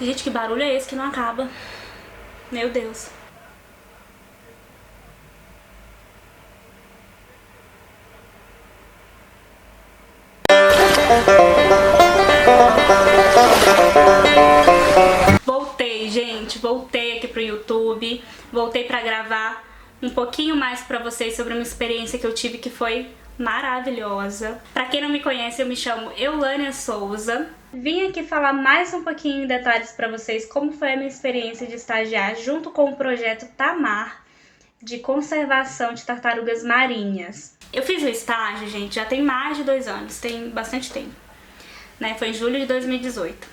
Gente, que barulho é esse que não acaba? Meu Deus. Voltei, gente. Voltei aqui pro YouTube. Voltei pra gravar um pouquinho mais pra vocês sobre uma experiência que eu tive que foi maravilhosa. Pra quem não me conhece, eu me chamo Eulânia Souza. Vim aqui falar mais um pouquinho em detalhes pra vocês como foi a minha experiência de estagiar junto com o projeto Tamar de conservação de tartarugas marinhas. Eu fiz o estágio, gente, já tem mais de 2 anos, tem bastante tempo, né? Foi em julho de 2018.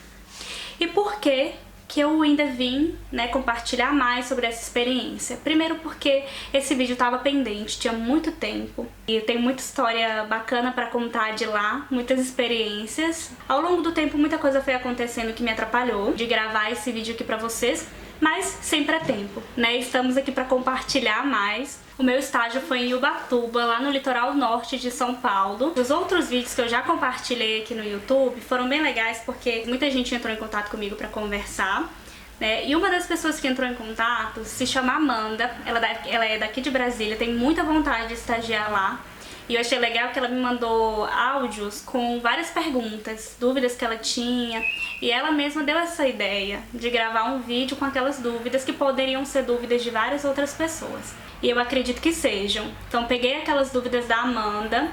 E por que que eu ainda vim, né, compartilhar mais sobre essa experiência? Primeiro porque esse vídeo estava pendente, tinha muito tempo e tem muita história bacana para contar de lá, muitas experiências. Ao longo do tempo muita coisa foi acontecendo que me atrapalhou de gravar esse vídeo aqui para vocês, mas sempre é tempo, né? Estamos aqui para compartilhar mais. O meu estágio foi em Ubatuba, lá no litoral norte de São Paulo. Os outros vídeos que eu já compartilhei aqui no YouTube foram bem legais porque muita gente entrou em contato comigo para conversar, né? E uma das pessoas que entrou em contato se chama Amanda, ela é daqui de Brasília, tem muita vontade de estagiar lá. E eu achei legal que ela me mandou áudios com várias perguntas, dúvidas que ela tinha. E ela mesma deu essa ideia de gravar um vídeo com aquelas dúvidas que poderiam ser dúvidas de várias outras pessoas. E eu acredito que sejam. Então peguei aquelas dúvidas da Amanda,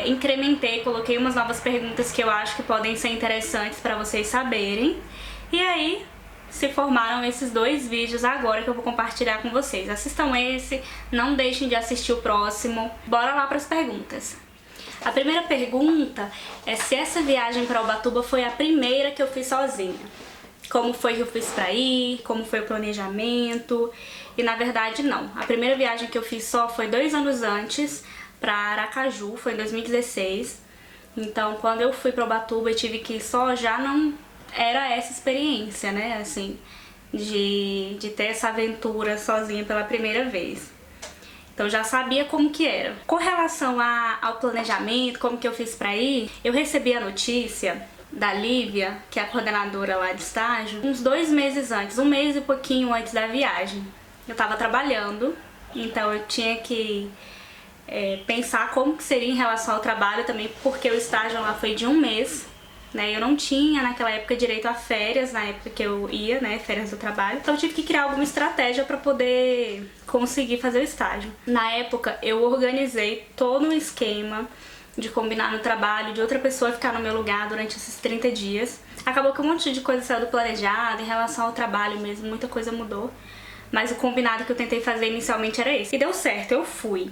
incrementei, coloquei umas novas perguntas que eu acho que podem ser interessantes para vocês saberem. E aí se formaram esses 2 vídeos agora que eu vou compartilhar com vocês. Assistam esse, não deixem de assistir o próximo. Bora lá para as perguntas. A primeira pergunta é se essa viagem para Ubatuba foi a primeira que eu fiz sozinha. Como foi que eu fiz para ir, como foi o planejamento. E na verdade não. A primeira viagem que eu fiz só foi 2 anos antes, para Aracaju, foi em 2016. Então quando eu fui para Ubatuba e tive que ir só, já não era essa experiência, né, assim, de ter essa aventura sozinha pela primeira vez. Então já sabia como que era. Com relação ao planejamento, como que eu fiz pra ir, eu recebi a notícia da Lívia, que é a coordenadora lá de estágio, uns 2 meses antes, 1 mês e pouquinho antes da viagem. Eu tava trabalhando, então eu tinha que pensar como que seria em relação ao trabalho também, porque o estágio lá foi de 1 mês. Eu não tinha naquela época direito a férias, na época que eu ia, né, férias do trabalho. Então eu tive que criar alguma estratégia para poder conseguir fazer o estágio. Na época eu organizei todo um esquema de combinar no trabalho, de outra pessoa ficar no meu lugar durante esses 30 dias. Acabou que um monte de coisa saiu do planejado, em relação ao trabalho mesmo, muita coisa mudou. Mas o combinado que eu tentei fazer inicialmente era esse. E deu certo, eu fui.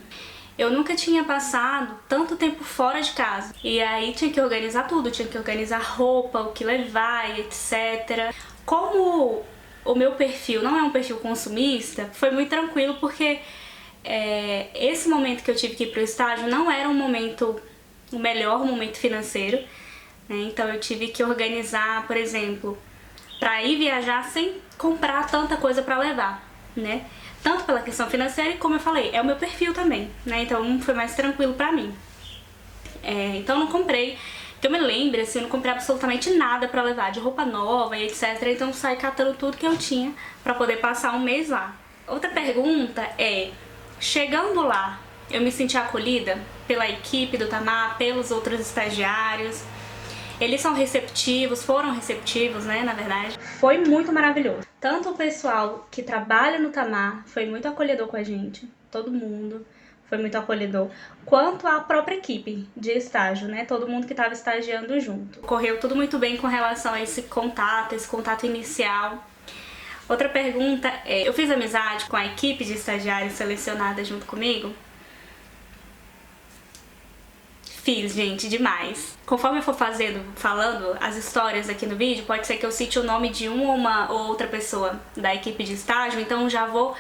Eu nunca tinha passado tanto tempo fora de casa. E aí tinha que organizar tudo, tinha que organizar roupa, o que levar e etc. Como o meu perfil não é um perfil consumista, foi muito tranquilo porque esse momento que eu tive que ir pro estágio não era um momento, o melhor momento financeiro, né? Então eu tive que organizar, por exemplo, para ir viajar sem comprar tanta coisa para levar, né? Tanto pela questão financeira e, como eu falei, é o meu perfil também, né? Então foi mais tranquilo pra mim. Então eu não comprei, que eu me lembro, assim, eu não comprei absolutamente nada pra levar, de roupa nova e etc. Então eu saí catando tudo que eu tinha pra poder passar 1 mês lá. Outra pergunta é, chegando lá, eu me senti acolhida pela equipe do Tamar, pelos outros estagiários? Eles são receptivos, foram receptivos, né, na verdade. Foi muito maravilhoso. Tanto o pessoal que trabalha no Tamar foi muito acolhedor com a gente, todo mundo foi muito acolhedor, quanto a própria equipe de estágio, né, todo mundo que estava estagiando junto. Correu tudo muito bem com relação a esse contato inicial. Outra pergunta é, eu fiz amizade com a equipe de estagiários selecionada junto comigo? Fiz, gente, demais. Conforme eu for falando as histórias aqui no vídeo, pode ser que eu cite o nome de uma ou outra pessoa da equipe de estágio, então já vou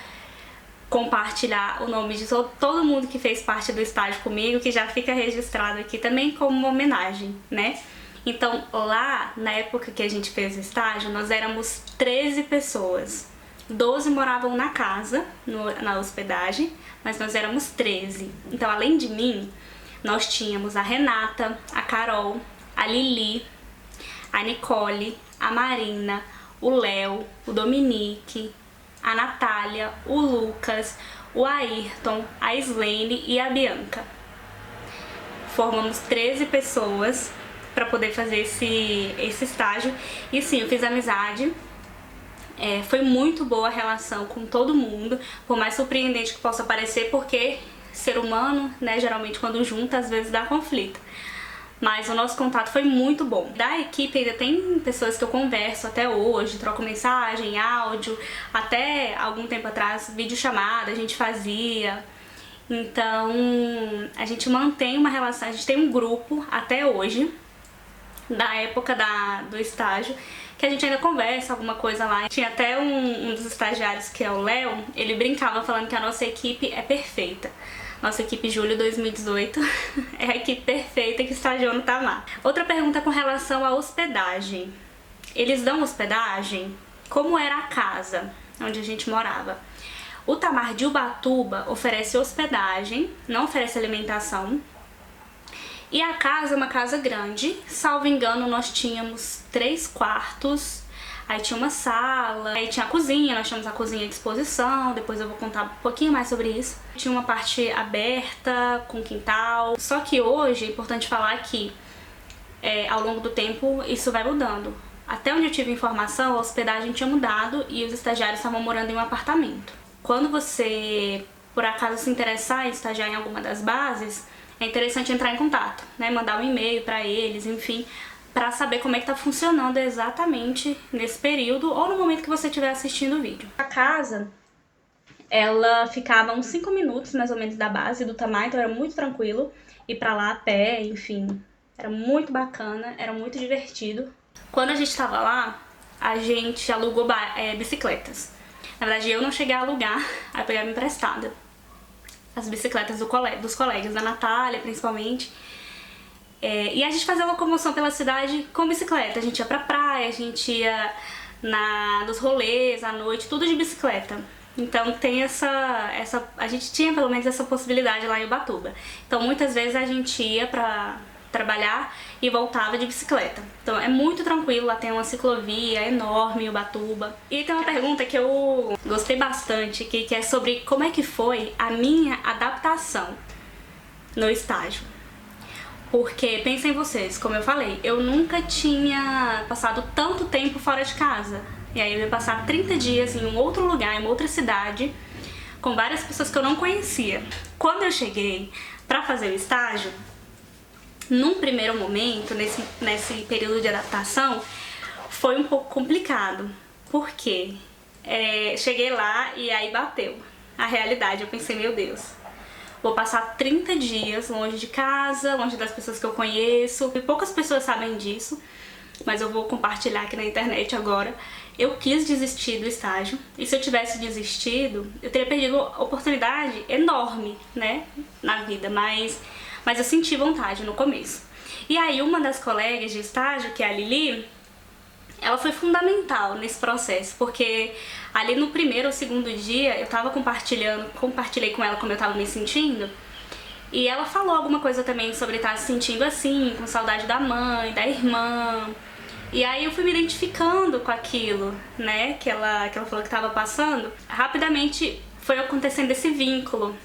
compartilhar o nome de todo mundo que fez parte do estágio comigo, que já fica registrado aqui também como uma homenagem, né? Então lá, na época que a gente fez o estágio, nós éramos 13 pessoas. 12 moravam na casa, na hospedagem, mas nós éramos 13. Então, além de mim, nós tínhamos a Renata, a Carol, a Lili, a Nicole, a Marina, o Léo, o Dominique, a Natália, o Lucas, o Ayrton, a Islene e a Bianca. Formamos 13 pessoas para poder fazer esse estágio. E sim, eu fiz amizade. Foi muito boa a relação com todo mundo, por mais surpreendente que possa parecer, porque ser humano, né, geralmente quando junta, às vezes dá conflito. Mas o nosso contato foi muito bom. Da equipe ainda tem pessoas que eu converso até hoje, troco mensagem, áudio, até algum tempo atrás, videochamada a gente fazia. Então, a gente mantém uma relação, a gente tem um grupo até hoje, da época do estágio, que a gente ainda conversa alguma coisa lá. Tinha até um dos estagiários, que é o Léo, ele brincava falando que a nossa equipe é perfeita. Nossa equipe Julho 2018 é a equipe perfeita que estagiou no Tamar. Outra pergunta com relação à hospedagem. Eles dão hospedagem? Como era a casa onde a gente morava? O Tamar de Ubatuba oferece hospedagem, não oferece alimentação. E a casa é uma casa grande, salvo engano nós tínhamos 3 quartos, aí tinha uma sala, aí tinha a cozinha, nós tínhamos a cozinha à disposição, depois eu vou contar um pouquinho mais sobre isso. Tinha uma parte aberta, com quintal, só que hoje é importante falar que ao longo do tempo isso vai mudando. Até onde eu tive informação, a hospedagem tinha mudado e os estagiários estavam morando em um apartamento. Quando você, por acaso, se interessar em estagiar em alguma das bases, é interessante entrar em contato, né? Mandar um e-mail para eles, enfim, para saber como é que tá funcionando exatamente nesse período ou no momento que você estiver assistindo o vídeo. A casa, ela ficava uns 5 minutos mais ou menos da base do Tamar, então era muito tranquilo ir para lá a pé, enfim, era muito bacana, era muito divertido. Quando a gente estava lá, a gente alugou bicicletas. Na verdade, eu não cheguei a alugar, aí eu pegava emprestada as bicicletas dos colegas, da Natália principalmente. E a gente fazia locomoção pela cidade com bicicleta. A gente ia pra praia, a gente ia nos rolês à noite, tudo de bicicleta. Então tem a gente tinha pelo menos essa possibilidade lá em Ubatuba. Então muitas vezes a gente ia pra trabalhar e voltava de bicicleta. Então é muito tranquilo, lá tem uma ciclovia enorme em Ubatuba. E tem uma pergunta que eu gostei bastante, que é sobre como é que foi a minha adaptação no estágio. Porque, pensem vocês, como eu falei, eu nunca tinha passado tanto tempo fora de casa. E aí eu ia passar 30 dias em um outro lugar, em uma outra cidade, com várias pessoas que eu não conhecia. Quando eu cheguei pra fazer o estágio, num primeiro momento, nesse período de adaptação, foi um pouco complicado. Por quê? Cheguei lá e aí bateu a realidade. Eu pensei, meu Deus, vou passar 30 dias longe de casa, longe das pessoas que eu conheço. E poucas pessoas sabem disso, mas eu vou compartilhar aqui na internet agora. Eu quis desistir do estágio, e se eu tivesse desistido, eu teria perdido uma oportunidade enorme, né, na vida, mas eu senti vontade no começo. E aí uma das colegas de estágio, que é a Lili, ela foi fundamental nesse processo, porque ali no primeiro ou segundo dia eu tava compartilhei com ela como eu tava me sentindo, e ela falou alguma coisa também sobre estar se sentindo assim, com saudade da mãe, da irmã. E aí eu fui me identificando com aquilo, né, que ela falou que tava passando. Rapidamente foi acontecendo esse vínculo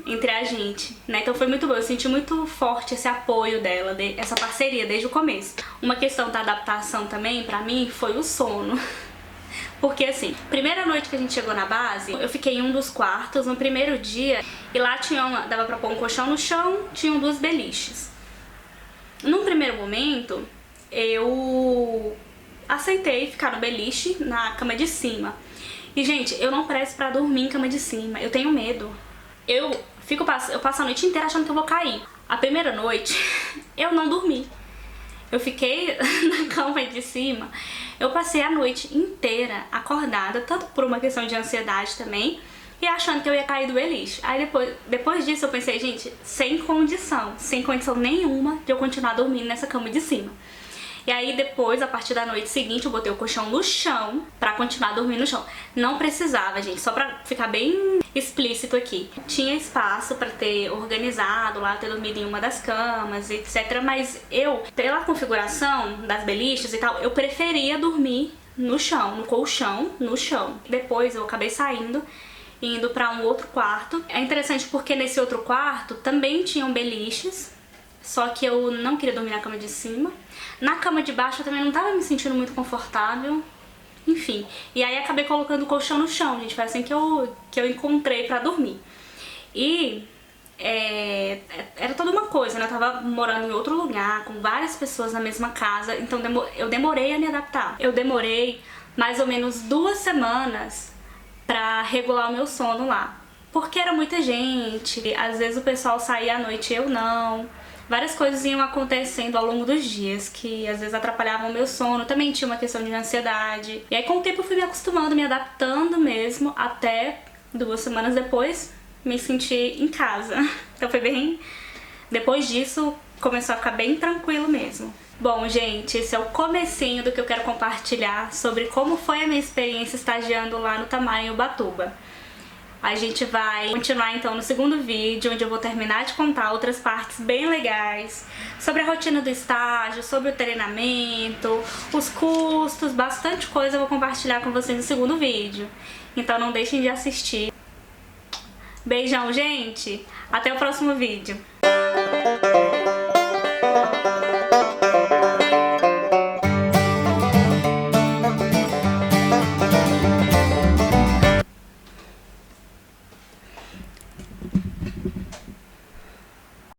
entre a gente, né, então foi muito bom, eu senti muito forte esse apoio dela, essa parceria desde o começo. Uma questão da adaptação também, pra mim, foi o sono. Porque assim, primeira noite que a gente chegou na base, eu fiquei em um dos quartos no primeiro dia, e lá dava pra pôr um colchão no chão, tinham 2 beliches. Num primeiro momento, eu aceitei ficar no beliche, na cama de cima. E gente, eu não presto pra dormir em cama de cima, eu tenho medo. Eu passo a noite inteira achando que eu vou cair. A primeira noite, eu não dormi. Eu fiquei na cama de cima. Eu passei a noite inteira acordada, tanto por uma questão de ansiedade também, e achando que eu ia cair do beliche. Aí depois disso eu pensei, gente, sem condição nenhuma de eu continuar dormindo nessa cama de cima. E aí depois, a partir da noite seguinte, eu botei o colchão no chão pra continuar dormindo no chão. Não precisava, gente, só pra ficar bem explícito aqui. Tinha espaço pra ter organizado lá, ter dormido em uma das camas, etc. Mas eu, pela configuração das beliches e tal, eu preferia dormir no chão, no colchão, no chão. Depois eu acabei saindo e indo pra um outro quarto. É interessante porque nesse outro quarto também tinham beliches, só que eu não queria dormir na cama de cima. Na cama de baixo eu também não tava me sentindo muito confortável. Enfim, e aí acabei colocando o colchão no chão, gente. Foi assim que eu encontrei pra dormir. E era toda uma coisa, né? Eu tava morando em outro lugar, com várias pessoas na mesma casa, então eu demorei a me adaptar. Eu demorei mais ou menos 2 semanas pra regular o meu sono lá. Porque era muita gente, às vezes o pessoal saía à noite e eu não. Várias coisas iam acontecendo ao longo dos dias que às vezes atrapalhavam o meu sono. Também tinha uma questão de ansiedade. E aí com o tempo eu fui me acostumando, me adaptando mesmo, até 2 semanas depois me sentir em casa. Então foi bem... Depois disso começou a ficar bem tranquilo mesmo. Bom, gente, esse é o comecinho do que eu quero compartilhar sobre como foi a minha experiência estagiando lá no Tamar, em Ubatuba. A gente vai continuar então no segundo vídeo, onde eu vou terminar de contar outras partes bem legais sobre a rotina do estágio, sobre o treinamento, os custos, bastante coisa eu vou compartilhar com vocês no segundo vídeo. Então não deixem de assistir. Beijão, gente! Até o próximo vídeo!